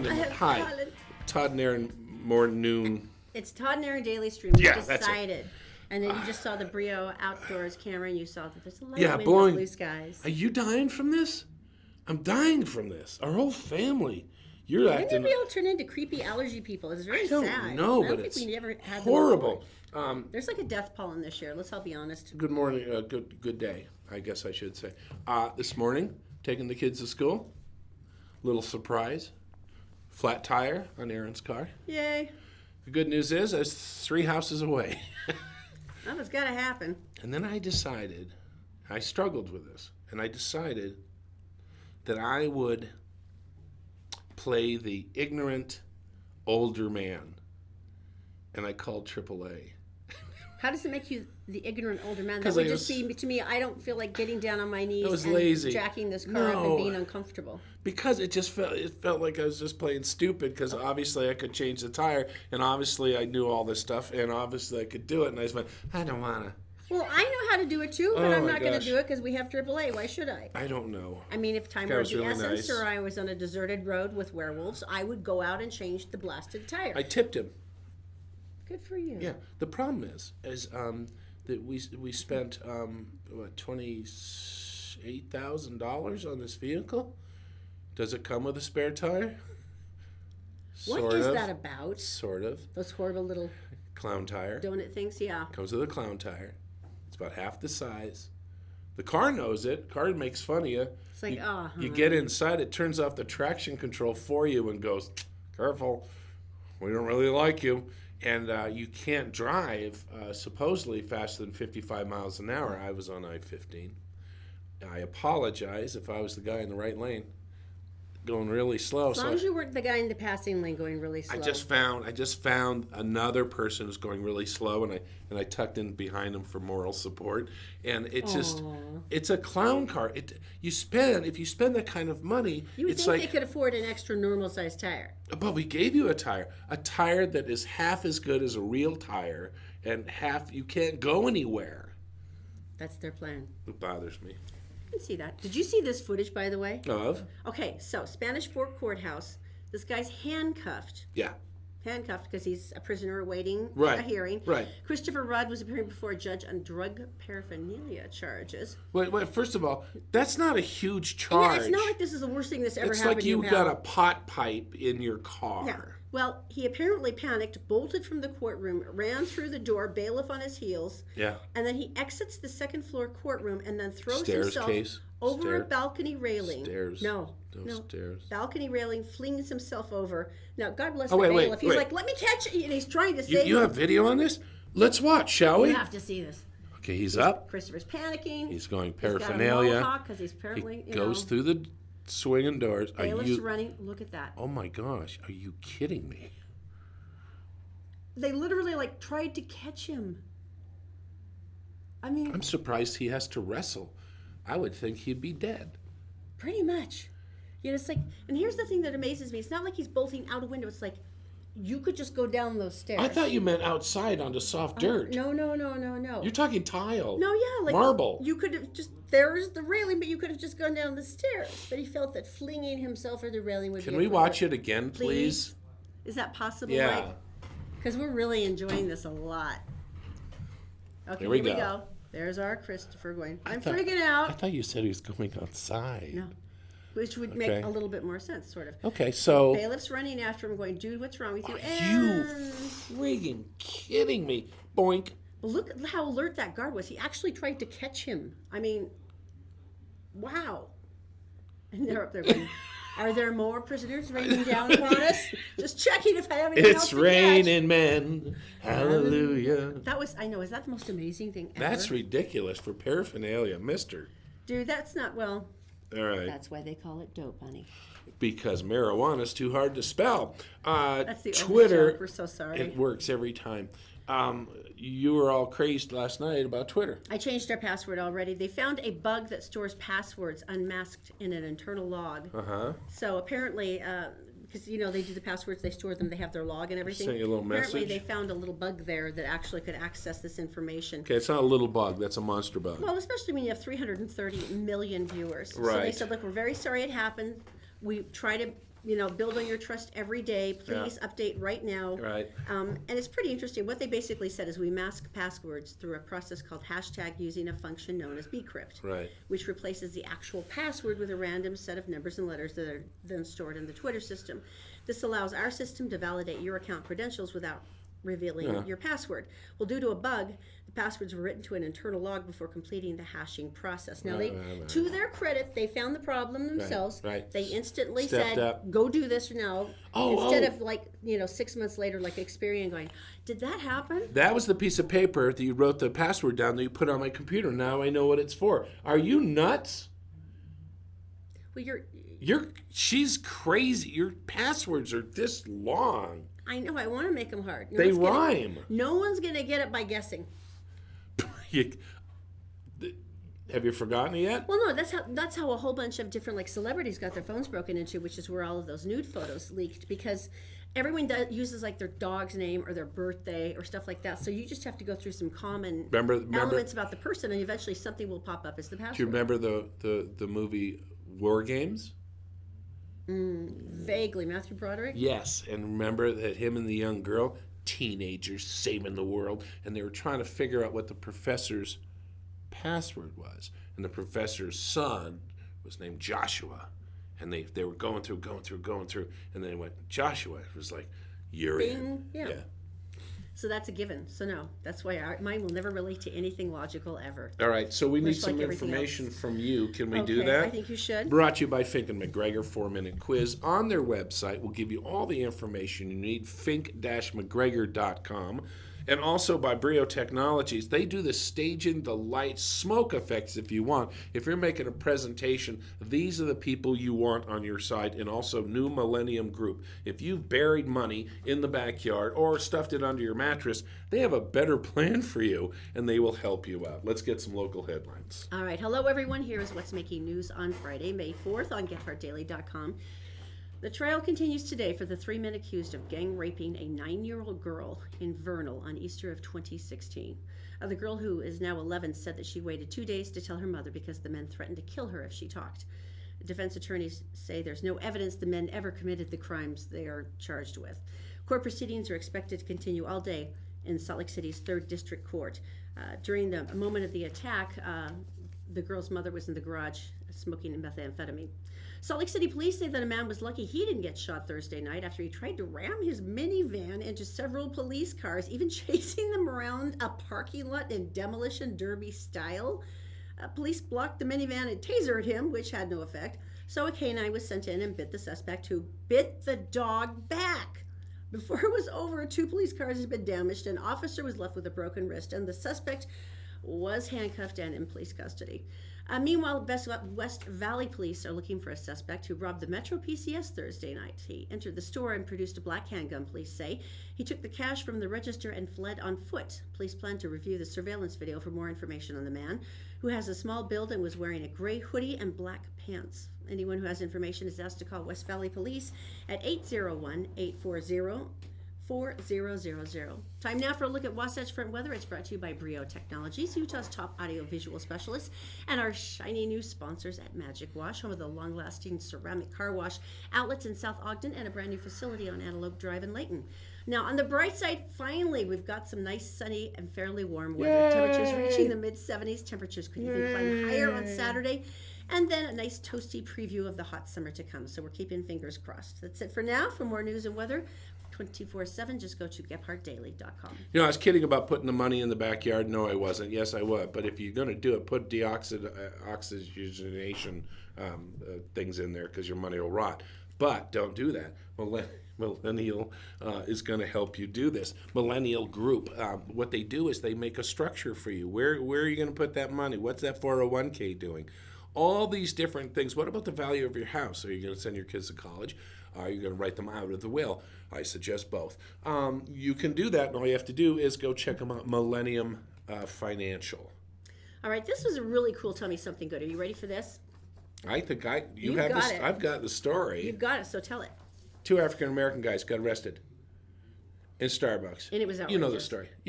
calling him. Hi. Todd and Erin Morning. It's Todd and Erin Daily Stream. We Yeah, that's decided. And then you just saw the Brio outdoors camera, and you saw that there's a light wind blowing. and blue skies. Are you dying from this? I'm dying from this. Our whole family. You're When acting. did we all turn into creepy allergy people? It's very I don't sad. know, I don't but think it's we ever had horrible. There's like a death pollen this year. Let's all be honest. Good morning. Good day, I guess I should say. This morning, taking the kids to school. Little surprise. Flat tire on Erin's car. Yay. The good news is I was 3 houses away. Well, it's got to happen. And then I decided, I struggled with this, and I decided that I would play the ignorant older man. And I called AAA. How does it make you the ignorant older man? That 'Cause would I just was- be, to me, I don't feel like getting down on my knees I was and lazy. jacking this car up No. and being uncomfortable. Because it felt like I was just playing stupid, because obviously I could change the tire, and obviously I knew all this stuff, and obviously I could do it, and I just went, I don't want to. Well, I know how to do it too, but Oh I'm my not going to gosh. do it because we have AAA. Why should I? I don't know. I mean, if time That were was of the really essence, nice. or I was on a deserted road with werewolves, I would go out and change the blasted tire. I tipped him. Good for you. Yeah. The problem is that we spent $28,000 on this vehicle. Does it come with a spare tire? What is that about? Sort of. Those horrible little Clown tire. donut things? Yeah. Comes with a clown tire. It's about half the size. The car knows it. Car makes fun of you. It's like, You get inside, it turns off the traction control for you and goes, careful, we don't really like you. And you can't drive supposedly faster than 55 miles an hour. I was on I-15. I apologize if I was the guy in the right lane going really slow. As long as you weren't the guy in the passing lane going really slow. I just found another person who's going really slow, and I tucked in behind him for moral support. And it's it's a clown car. If you spend that kind of money, You would it's think like, they could afford an extra normal sized tire. but we gave you a tire that is half as good as a real tire, and half you can't go anywhere. That's their plan. It bothers me. I can see that. Did you see this footage, by the way? Of? Okay, so Spanish Fork Courthouse. This guy's handcuffed. Yeah. Handcuffed because he's a prisoner awaiting Right, a hearing. right. Christopher Rudd was appearing before a judge on drug paraphernalia charges. Wait, first of all, that's not a huge And charge. yeah, it's not like this is the worst thing that's ever It's happened like to you him. got a pot pipe in your car. Yeah. Well, he apparently panicked, bolted from the courtroom, ran through the door, bailiff on his heels. Yeah. And then he exits the second floor courtroom and then throws Stairs himself case? over a balcony railing. Stairs. No. Stairs. Balcony railing, flings himself over. Now, God bless Oh, the wait, bailiff. He's wait. like, let me catch you. And he's trying to save You have video on this? Let's watch, shall we? You have to see this. Okay, he's up. Christopher's panicking. He's going He's got a paraphernalia. mohawk because he's apparently, He goes through the swinging doors. Bailiff's running. Look at that. Oh my gosh, are you kidding me? They literally, tried to catch him. I mean, I'm surprised he has to wrestle. I would think he'd be dead. pretty much. It's like, and here's the thing that amazes me. It's not like he's bolting out a window. It's like, you could just go down those stairs. I thought you meant outside onto soft dirt. No. You're talking tile. No, yeah, marble. You could have just, there's the railing, but you could have just gone down the stairs. But he felt that flinging himself over the railing would be Can we watch it again, please? Is that possible? Yeah. Because we're really enjoying this a lot. Okay, Here we we go. go. There's our Christopher going, I'm thought- freaking I out. thought you said he was going outside. No. Which would Okay. make a little bit more sense, sort of. Okay, so Bailiff's running after him, going, dude, what's wrong with you? are you friggin' kidding me? Boink. Well, look at how alert that guard was. He actually tried to catch him. I mean, wow. And they're up there going, are there more prisoners raining down upon us? Just checking if I have anything else It's to catch. raining men. Hallelujah. That was, I know, is that the most amazing thing ever? That's ridiculous for paraphernalia, mister. Dude, that's not, well, All right. that's why they call it dope, honey. Because marijuana's too hard to spell. That's the Twitter, only joke. We're so sorry. it works every time. You were all crazed last night about Twitter. I changed our password already. They found a bug that stores passwords unmasked in an internal log. Uh-huh. So apparently, because, they do the passwords, they store them, they have their log and everything. Sent you a little Apparently, message? they found a little bug there that actually could access this information. Okay, it's not a little bug. That's a monster bug. Well, especially when you have 330 million viewers. So they Right. said, look, we're very sorry it happened. We try to building your trust every day. Please update right now. Right. And it's pretty interesting. What they basically said is we mask passwords through a process called hashtag using a function known as bcrypt, Right. which replaces the actual password with a random set of numbers and letters that are then stored in the Twitter system. This allows our system to validate your account credentials without revealing your password. Well, due to a bug, the passwords were written to an internal log before completing the hashing process. Now, to their credit, they found the problem themselves. Right. They instantly Stepped said, up. go do this now. Instead of 6 months later, like Experian going, did that happen? That was the piece of paper that you wrote the password down that you put on my computer. Now I know what it's for. Are you nuts? Well, She's crazy. Your passwords are this long. I know. I want to make them hard. They rhyme. No one's going to get it by guessing. Have you forgotten it yet? Well, no, that's how a whole bunch of different celebrities got their phones broken into, which is where all of those nude photos leaked, because everyone uses their dog's name or their birthday or stuff like that. So you just have to go through some common elements about the person, and eventually something will pop up as the password. Do you remember the movie War Games? Vaguely, Matthew Broderick? Yes, and remember that him and the young girl, teenagers saving the world, and they were trying to figure out what the professor's password was. And the professor's son was named Joshua. And they were going through, and then they went, Joshua. It was like, you're in. Yeah. So that's a given. So no, that's why mine will never relate to anything logical ever. All right, so we need Much some like everything information else. from you. Can we do that? I think you should. Brought to you by Fink and McGregor 4-Minute Quiz. On their website, we'll give you all the information you need, fink-mcgregor.com. And also by Brio Technologies. They do the staging, the lights, smoke effects if you want. If you're making a presentation, these are the people you want on your site. And also New Millennium Group. If you've buried money in the backyard or stuffed it under your mattress, they have a better plan for you, and they will help you out. Let's get some local headlines. All right. Hello, everyone. Here is what's making news on Friday, May 4th on GetHeartDaily.com. The trial continues today for the 3 men accused of gang raping a 9-year-old girl in Vernal on Easter of 2016. The girl, who is now 11, said that she waited 2 days to tell her mother because the men threatened to kill her if she talked. Defense attorneys say there's no evidence the men ever committed the crimes they are charged with. Court proceedings are expected to continue all day in Salt Lake City's 3rd District Court. During the moment of the attack, the girl's mother was in the garage smoking methamphetamine. Salt Lake City police say that a man was lucky he didn't get shot Thursday night after he tried to ram his minivan into several police cars, even chasing them around a parking lot in demolition derby style. Police blocked the minivan and tasered him, which had no effect. So a canine was sent in and bit the suspect, who bit the dog back. Before it was over, 2 police cars had been damaged, an officer was left with a broken wrist, and the suspect was handcuffed and in police custody. Meanwhile, West Valley police are looking for a suspect who robbed the Metro PCS Thursday night. He entered the store and produced a black handgun, police say. He took the cash from the register and fled on foot. Police plan to review the surveillance video for more information on the man, who has a small build and was wearing a gray hoodie and black pants. Anyone who has information is asked to call West Valley Police at 801-840-4000. Time now for a look at Wasatch Front weather. It's brought to you by Brio Technologies, Utah's top audio-visual specialists, and our shiny new sponsors at Magic Wash, home of the long-lasting ceramic car wash outlets in South Ogden and a brand new facility on Antelope Drive in Layton. Now, on the bright side, finally, we've got some nice, sunny, and fairly warm weather. Temperatures reaching the mid-70s. Temperatures could even climb higher on Saturday. And then a nice toasty preview of the hot summer to come. So we're keeping fingers crossed. That's it for now. For more news and weather, 24/7, just go to GetHeartDaily.com. I was kidding about putting the money in the backyard. No, I wasn't. Yes, I would. But if you're going to do it, put deoxygenation things in there, because your money will rot. But don't do that. Millennial is going to help you do this. Millennial Group, what they do is they make a structure for you. Where are you going to put that money? What's that 401k doing? All these different things. What about the value of your house? Are you going to send your kids to college? Are you going to write them out of the will? I suggest both. You can do that, and all you have to do is go check them out, Millennium Financial. All right, this was a really cool Tell Me Something Good. Are you ready for this? I think You've got it. I've got the story. You've got it, so tell it. 2 African-American guys got arrested in Starbucks. And it was outrageous. You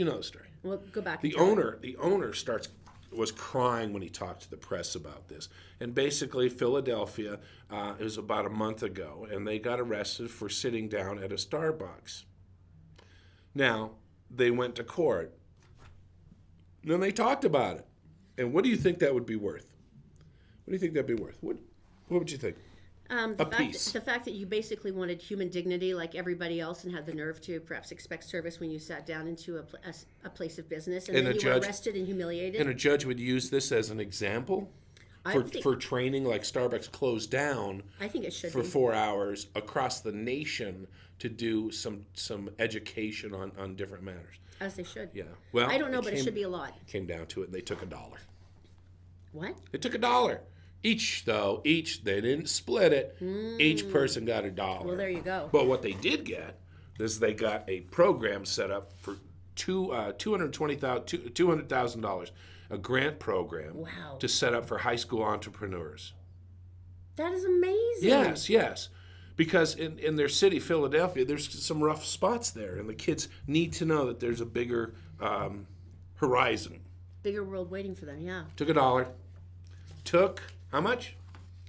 know the story. Well, go back. The owner starts was crying when he talked to the press about this. And basically, Philadelphia, it was about a month ago, and they got arrested for sitting down at a Starbucks. Now, they went to court. Then they talked about it. And what do you think that would be worth? What do you think that'd be worth? What would you think? The fact that you basically wanted human dignity like everybody else and had the nerve to perhaps expect service when you sat down into a place of business and then you were arrested and humiliated. And a judge would use this as an example for training, like Starbucks closed down I think it should for be. 4 hours across the nation to do some education on different matters. As they should. Yeah. Well, I don't know, but it should be a lot. Came down to it, and they took $1. What? They took $1. Each, they didn't split it. Each person got $1. Well, there you go. But what they did get is they got a program set up for $200,000, a grant program Wow. to set up for high school entrepreneurs. That is amazing. Yes. Because in their city, Philadelphia, there's some rough spots there, and the kids need to know that there's a bigger horizon. Bigger world waiting for them, yeah. Took $1. Took how much?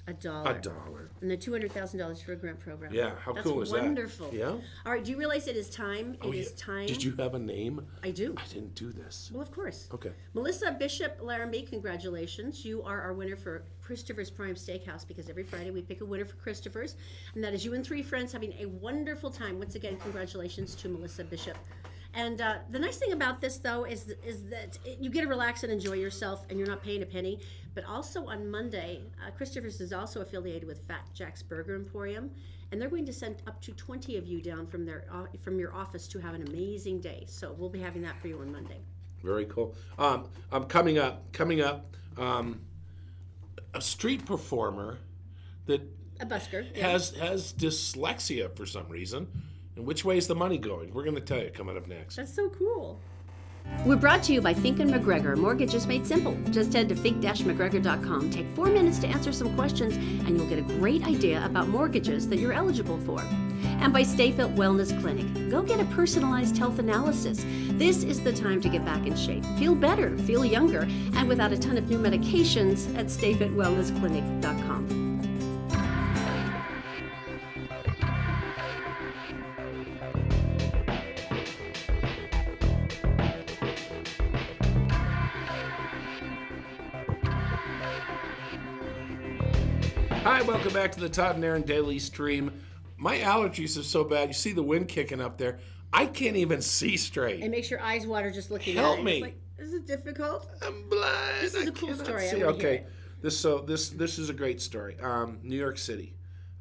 $1. $1. And then $200,000 for a grant program. Yeah, how cool is that? That's wonderful. Yeah. All right, do you realize it is time? It is time. Did you have a name? I do. I didn't do this. Well, of course. Okay. Melissa Bishop Laramie, congratulations. You are our winner for Christopher's Prime Steakhouse, because every Friday we pick a winner for Christopher's. And that is you and 3 friends having a wonderful time. Once again, congratulations to Melissa Bishop. And the nice thing about this, though, is that you get to relax and enjoy yourself, and you're not paying a penny. But also on Monday, Christopher's is also affiliated with Fat Jack's Burger Emporium, and they're going to send up to 20 of you down from your office to have an amazing day. So we'll be having that for you on Monday. Very cool. Coming up, a street performer that A busker. has dyslexia for some reason. And which way is the money going? We're going to tell you coming up next. That's so cool. We're brought to you by Fink & McGregor, Mortgages Made Simple. Just head to fink-mcgregor.com. Take 4 minutes to answer some questions, and you'll get a great idea about mortgages that you're eligible for. And by StayFit Wellness Clinic. Go get a personalized health analysis. This is the time to get back in shape, feel better, feel younger, and without a ton of new medications at stayfitwellnessclinic.com. Hi, welcome back to the Todd and Erin Daily Stream. My allergies are so bad. You see the wind kicking up there. I can't even see straight. It makes your eyes water just looking Help at it. me. It's like, is it difficult? I'm blind. This is I a cool cannot story. I see. wanna hear Okay, it. this is a great story. New York City.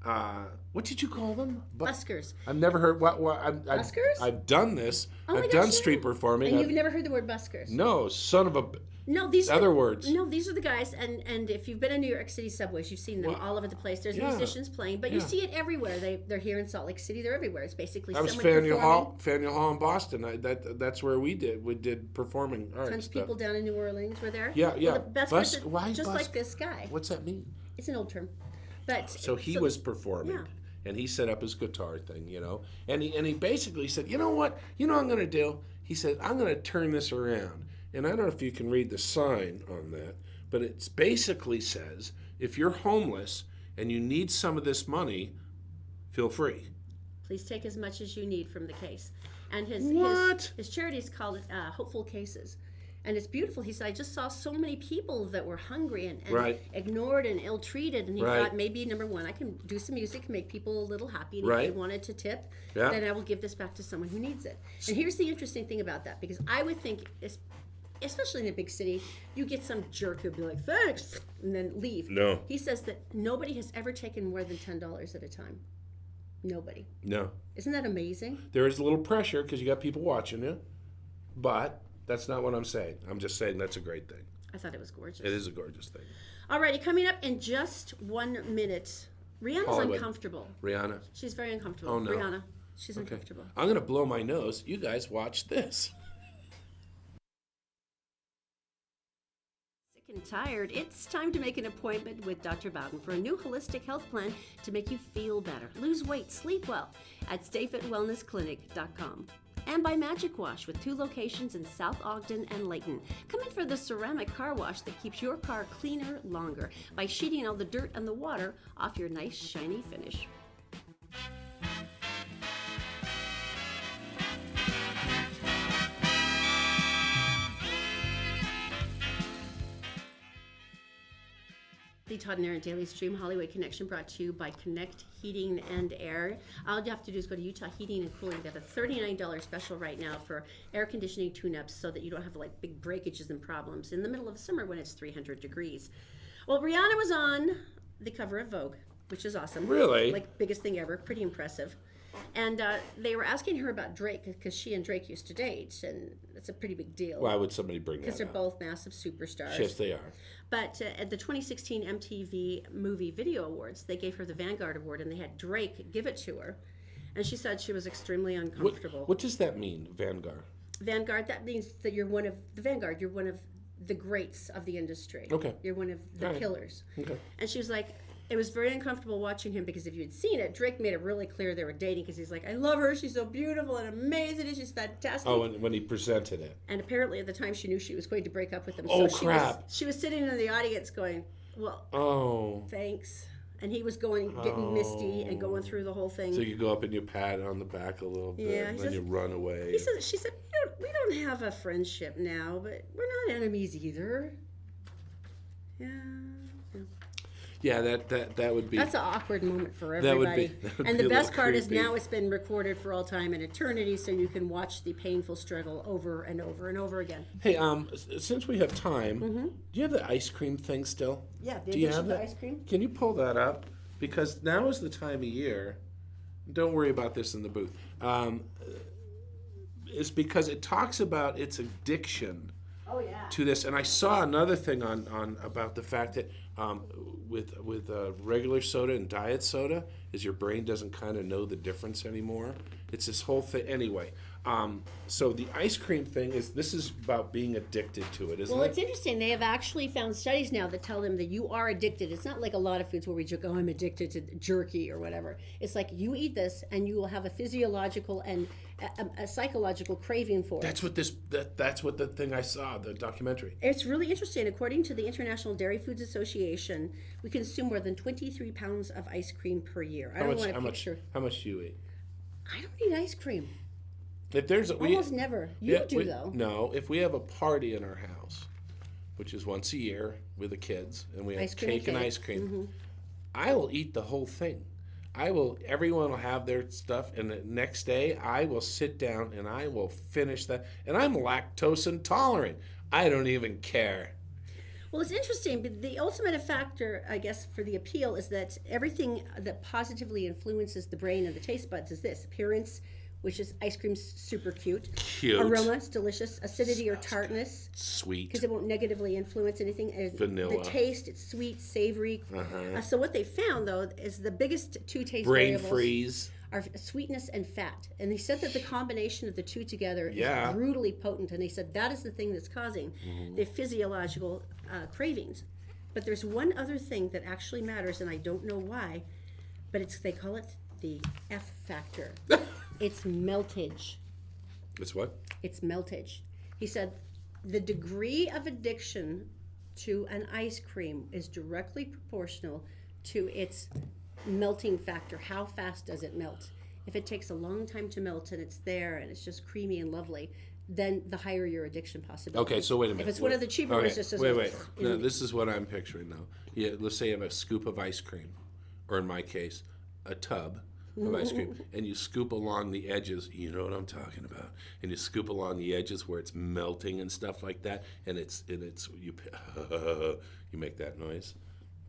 What did you call them? Buskers. I've never heard. Buskers? I've done this. Oh my I've gosh, done yeah. street performing. And you've never heard the word buskers? No, son of a. No, these Other are, words. No, these are the guys, and if you've been in New York City subways, you've seen them Well, all over the place. There's yeah, musicians playing, but you yeah. see it everywhere. They're here in Salt Lake City. They're everywhere. It's basically I was someone Faneuil performing. Hall in Boston. That's where we did performing arts. Tons of stuff. people down in New Orleans were there. Yeah. Well, the best Busk- person, why just busk- like this guy. What's that mean? It's an old term, but So he was performing, yeah. and he set up his guitar thing, and he basically said, you know what I'm going to do? He said, I'm going to turn this around, and I don't know if you can read the sign on that, but it basically says, if you're homeless and you need some of this money, feel free. Please take as much as you need from the case. And What? his charity is called Hopeful Cases. And it's beautiful. He said, I just saw so many people that were hungry and Right. ignored and ill-treated. And he Right. thought, maybe, number one, I can do some music, make people a little happy. And Right. if they wanted to tip, Yeah. then I will give this back to someone who needs it. And here's the interesting thing about that, because I would think, especially in a big city, you get some jerk who'd be like, thanks, and then leave. No. He says that nobody has ever taken more than $10 at a time. Nobody. No. Isn't that amazing? There is a little pressure because you got people watching you, but that's not what I'm saying. I'm just saying that's a great thing. I thought it was gorgeous. It is a gorgeous thing. Alrighty, coming up in just 1 minute. Rihanna's Hollywood. uncomfortable. Rihanna. She's very uncomfortable. Oh, no. Rihanna, she's Okay. uncomfortable. I'm going to blow my nose. You guys watch this. Sick and tired? It's time to make an appointment with Dr. Bowden for a new holistic health plan to make you feel better, lose weight, sleep well at stayfitwellnessclinic.com. And by Magic Wash with 2 locations in South Ogden and Layton. Come in for the ceramic car wash that keeps your car cleaner longer by sheeting all the dirt and the water off your nice shiny finish. The Todd and Erin Daily Stream Hollywood Connection brought to you by Connect Heating and Air. All you have to do is go to Utah Heating and Cooling. They have a $39 special right now for air conditioning tune-ups so that you don't have like big breakages and problems in the middle of summer when it's 300 degrees. Well, Rihanna was on the cover of Vogue, which is awesome. Really? Like biggest thing ever. Pretty impressive. And they were asking her about Drake because she and Drake used to date, and it's a pretty big deal. Why would somebody bring that up? Because they're both massive superstars. Yes, they are. But at the 2016 MTV Movie Video Awards, they gave her the Vanguard Award, and they had Drake give it to her. And she said she was extremely uncomfortable. What does that mean, Vanguard? Vanguard, that means that you're one of the Vanguard. You're one of the greats of the industry. Okay. You're one of the Right. pillars. Okay. And she was like, it was very uncomfortable watching him because if you had seen it, Drake made it really clear they were dating because he's like, I love her. She's so beautiful and amazing. And she's fantastic. Oh, and when he presented it. And apparently at the time she knew she was going to break up with him. Oh, so crap. She was sitting in the audience going, well, Oh. thanks. And he was getting misty and going through the whole thing. So you go up and you pat on the back a little bit, Yeah, and he then says- you run away. She said, we don't have a friendship now, but we're not enemies either. Yeah. Yeah, that would be. That's an awkward moment for That would everybody. be- that would And be the a best little part is creepy. now it's been recorded for all time and eternity, so you can watch the painful struggle over and over and over again. Hey, since we have time, do you have the ice cream thing still? Yeah, the Do you addition have of the that? ice cream. Can you pull that up? Because now is the time of year. Don't worry about this in the booth. Is because it talks about its addiction Oh, yeah. to this, and I saw another thing on about the fact that with regular soda and diet soda, is your brain doesn't kind of know the difference anymore. It's this whole thing anyway. So the ice cream thing is about being addicted to it, isn't Well, it? it's interesting. They have actually found studies now that tell them that you are addicted. It's not like a lot of foods where we joke, oh, I'm addicted to jerky or whatever. It's like you eat this and you will have a physiological and a psychological craving for it. That's what the thing I saw, the documentary. It's really interesting. According to the International Dairy Foods Association, we consume more than 23 pounds of ice cream per year. I don't want to picture. How much do you eat? I don't eat ice cream. If there's Almost never. You do, though. No, if we have a party in our house, which is once a year with the kids, and we have Ice cream cake and cake. ice cream, I will eat the whole thing. Everyone will have their stuff, and the next day I will sit down and I will finish that. And I'm lactose intolerant. I don't even care. Well, it's interesting, but the ultimate factor, I guess, for the appeal is that everything that positively influences the brain and the taste buds is this: appearance, which is ice cream's super cute. Cute. Aroma, it's delicious. Acidity or tartness, Sweet. because it won't negatively influence anything. And Vanilla. The taste, it's sweet, savory. So what they found, though, is the biggest two taste Brain variables freeze. are sweetness and fat. And they said that the combination of the two together Yeah. is brutally potent. And they said that is the thing that's causing the physiological cravings. But there's one other thing that actually matters, and I don't know why, but they call it the F factor. It's meltage. It's what? It's meltage. He said the degree of addiction to an ice cream is directly proportional to its melting factor. How fast does it melt? If it takes a long time to melt and it's there and it's just creamy and lovely, then the higher your addiction possibility. Okay, so wait a minute. If it's one of the cheaper ones, just wait. No, this is what I'm picturing now. Yeah, let's say you have a scoop of ice cream, or in my case, a tub of ice cream, and you scoop along the edges. You know what I'm talking about. And you scoop along the edges where it's melting and stuff like that, and you make that noise.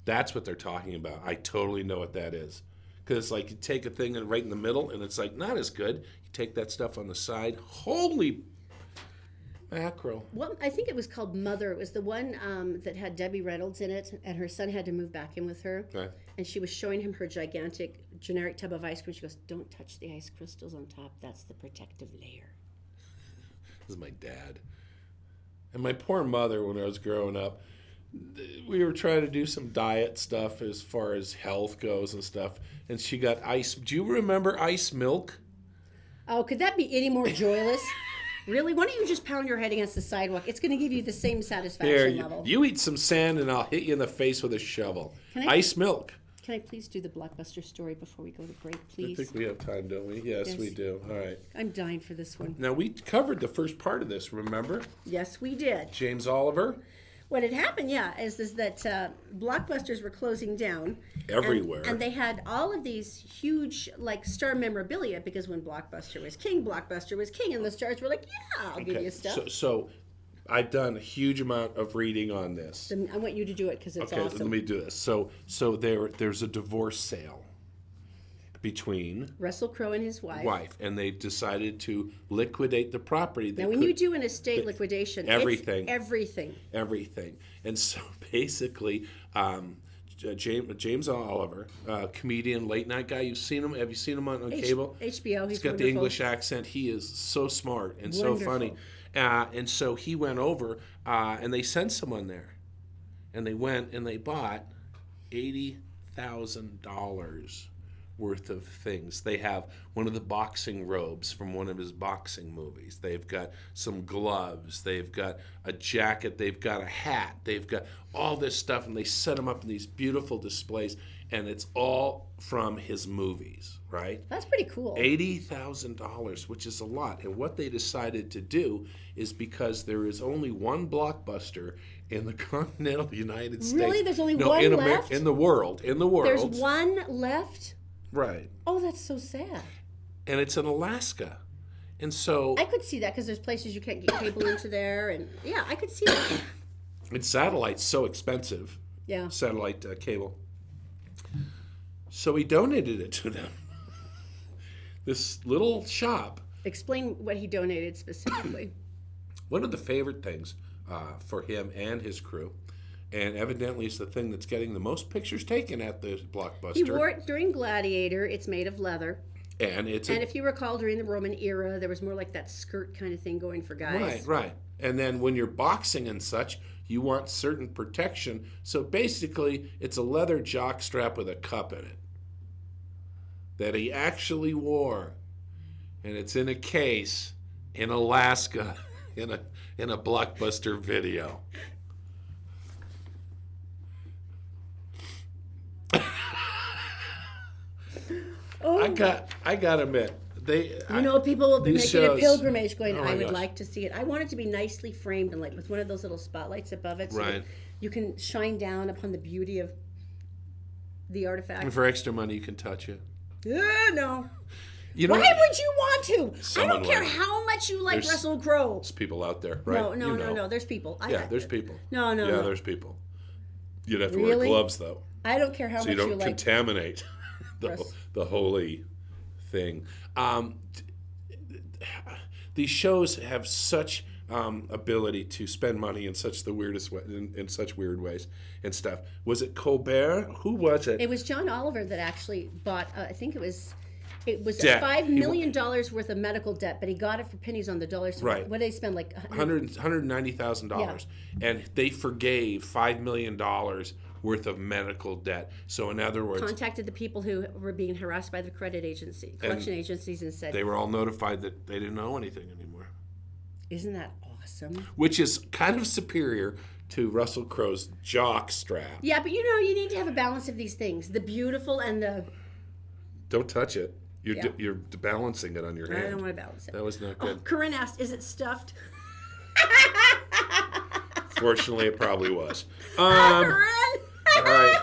That's what they're talking about. I totally know what that is. Because it's like you take a thing and right in the middle, and it's like not as good. You take that stuff on the side. Holy mackerel. Well, I think it was called Mother. It was the one that had Debbie Reynolds in it, and her son had to move back in with her. Okay. And she was showing him her gigantic, generic tub of ice cream. She goes, "Don't touch the ice crystals on top. That's the protective layer." This is my dad. And my poor mother, when I was growing up, we were trying to do some diet stuff as far as health goes and stuff. And she got ice. Do you remember ice milk? Oh, could that be any more joyless? Really? Why don't you just pound your head against the sidewalk? It's going to give you the same satisfaction Here, level. you eat some sand and I'll hit you in the face with a shovel. Can I- Ice milk. Can I please do the Blockbuster story before we go to break, I please? think we have time, don't we? Yes, Yes. we do. All right. I'm dying for this one. Now, we covered the first part of this, remember? Yes, we did. James Oliver. What had happened, is that Blockbusters were closing down. Everywhere. And they had all of these huge, like, star memorabilia, because when Blockbuster was king, and the stars were like, yeah, I'll give you stuff. So I've done a huge amount of reading on this. Then I want you to do it because it's Okay, awesome. let me do this. So there's a divorce sale between Russell Crowe and his wife. and they decided to liquidate the property. They Now, when you do an estate liquidation, everything. it's everything. everything, and so basically, James Oliver, comedian, late night guy. You've seen him? Have you seen him on cable? HBO. He's got wonderful. the English accent. He is so smart and so Wonderful. funny. And so he went over, and they sent someone there, and they went and they bought $80,000 worth of things. They have one of the boxing robes from one of his boxing movies. They've got some gloves. They've got a jacket. They've got a hat. They've got all this stuff, and they set them up in these beautiful displays, and it's all from his movies, right? That's pretty cool. $80,000, which is a lot. And what they decided to do is, because there is only one Blockbuster in the continental United States. Really? There's only No, one in left? in the world. There's one left? Right. Oh, that's so sad. And it's in Alaska. And so, I could see that because there's places you can't get cable into there. And yeah, I could see that. and satellite's so expensive, Yeah. satellite cable. So he donated it to them. This little shop. Explain what he donated specifically. One of the favorite things for him and his crew, and evidently it's the thing that's getting the most pictures taken at the Blockbuster. He wore it during Gladiator. It's made of leather. And it's And if you recall, during the Roman era, there was more like that skirt kind of thing going for guys. right. And then when you're boxing and such, you want certain protection. So basically, it's a leather jock strap with a cup in it that he actually wore, and it's in a case in Alaska in a Blockbuster video. Oh, I got to admit, people will be these making a shows- pilgrimage going, Oh my I would gosh. like to see it. I want it to be nicely framed and like with one of those little spotlights above it so Right. that you can shine down upon the beauty of the artifact. and for extra money, you can touch it. No. You know, Why would you want to? I Someone don't care would. how much you like There's- Russell Crowe. there's people out there, right? No, You know. no. There's people. There's people. No. Yeah, there's people. You'd have to wear Really? gloves, though, I don't care how so much you don't you like. contaminate Russ. the holy thing. These shows have such ability to spend money in such the weirdest way, in such weird ways and stuff. Was it Colbert? Who was it? It was John Oliver that actually bought. I think it was Debt. $5 million worth of medical debt, but he got it for pennies on the dollar. So Right. what did they spend? Like $190,000, and they forgave $5 million worth of medical debt. So in other words, contacted the people who were being harassed by the collection agencies, and said, they were all notified that they didn't owe anything anymore, "Isn't that awesome?" which is kind of superior to Russell Crowe's jock strap. Yeah, but you need to have a balance of these things: the beautiful and the. Don't touch it. Yeah. You're balancing it on your hand. I don't want to balance it. That was not Oh, good. Corinne asked, "Is it stuffed?" Fortunately, it probably was. Corinne. All right.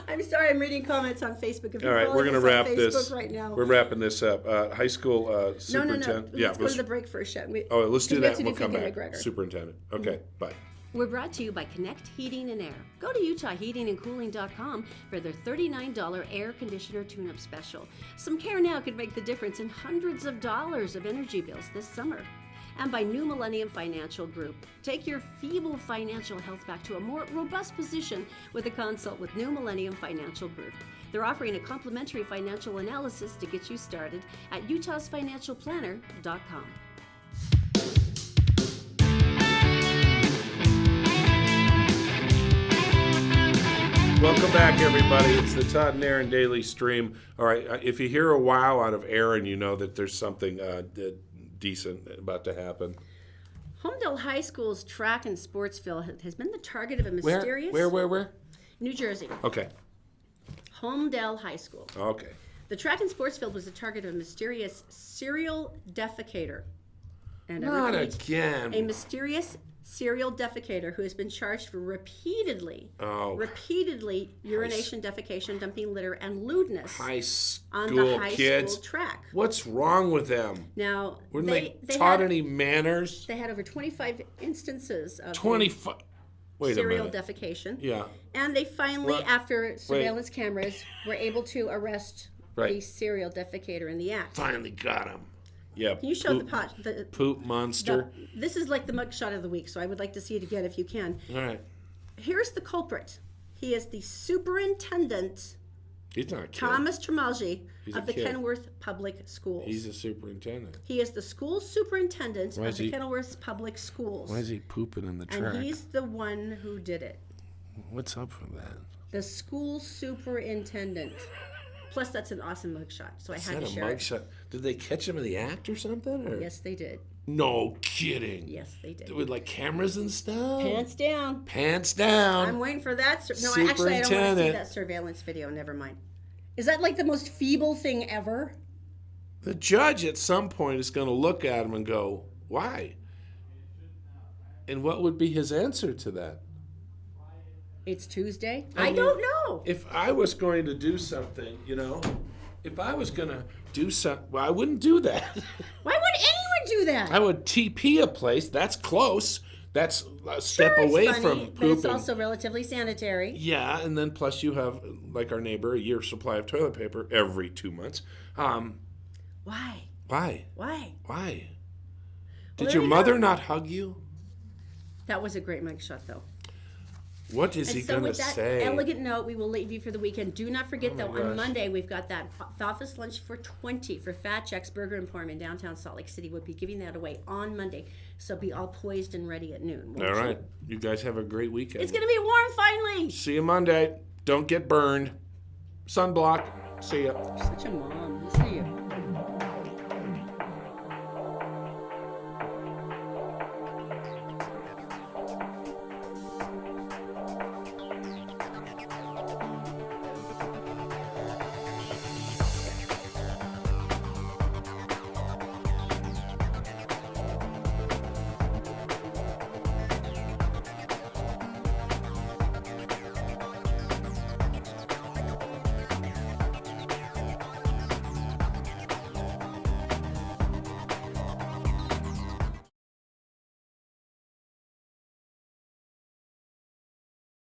I'm sorry, I'm reading comments on Facebook. If All you're right, we're following going to us on wrap Facebook this. right now. We're wrapping this up. High school No. superintendent. Yeah, Let's go to the break first, shall we? oh, let's do Because we have that. to We'll come Finley back. McGregor. Superintendent. Okay, bye. We're brought to you by Connect Heating and Air. Go to UtahHeatingandCooling.com for their $39 air conditioner tune-up special. Some care now could make the difference in hundreds of dollars of energy bills this summer. And by New Millennium Financial Group. Take your feeble financial health back to a more robust position with a consult with New Millennium Financial Group. They're offering a complimentary financial analysis to get you started at utahsfinancialplanner.com. Welcome back, everybody. It's the Todd and Erin Daily Stream. All right, if you hear a wow out of Erin, you know that there's something decent about to happen. Homedale High School's track and sports field has been the target of a mysterious... Where? New Jersey. Okay. Homedale High School. Okay. The track and sports field was the target of a mysterious serial defecator. And Not again. A mysterious serial defecator who has been charged for repeatedly urination, defecation, dumping litter, and lewdness High school on the high kids. school track. What's wrong with them? Now, Weren't they taught any manners? They had over 25 instances of 25. Wait a serial minute. defecation. Yeah. And they finally, after surveillance cameras, were able to arrest the serial defecator in the act. Finally got him. Yeah. Can you show the poop monster? This is like the mugshot of the week, so I would like to see it again if you can. All right. Here's the culprit. He is the superintendent. He's not a kid. Thomas Tremalji of the kid. Kenworth Public Schools. He's a superintendent. He is the school superintendent of the he, Kenworth Public Schools. Why is he pooping in the track? And he's the one who did it. What's up with that? The school superintendent. Plus, that's an awesome mugshot, so I had to share it. Mugshot? Did they catch him in the act or something? Or? Yes, they did. No kidding. Yes, they did. With like cameras and stuff? Pants down. Pants down. I'm waiting for that. No, actually, I don't want to see that surveillance video. Never mind. Is that like the most feeble thing ever? The judge at some point is going to look at him and go, why? And what would be his answer to that? It's Tuesday. I don't know. If I was going to do something, if I was going to do something, well, I wouldn't do that. Why would anyone do that? I would TP a place. That's close. That's a step away from pooping. But it's also relatively sanitary. Yeah, and then plus you have, like our neighbor, a year's supply of toilet paper every 2 months. Why? Why? Well, Did your mother not hug you? That was a great mugshot, though. What is he going to say? With that elegant note, we will leave you for the weekend. Do not forget, on Monday, we've got that office lunch for 20 for Fat Jack's Burger Emporium in downtown Salt Lake City. We'll be giving that away on Monday. So be all poised and ready at noon. All right. You guys have a great weekend. It's going to be warm finally. See you Monday. Don't get burned. Sunblock. See ya. You're such a mom. Listen to you.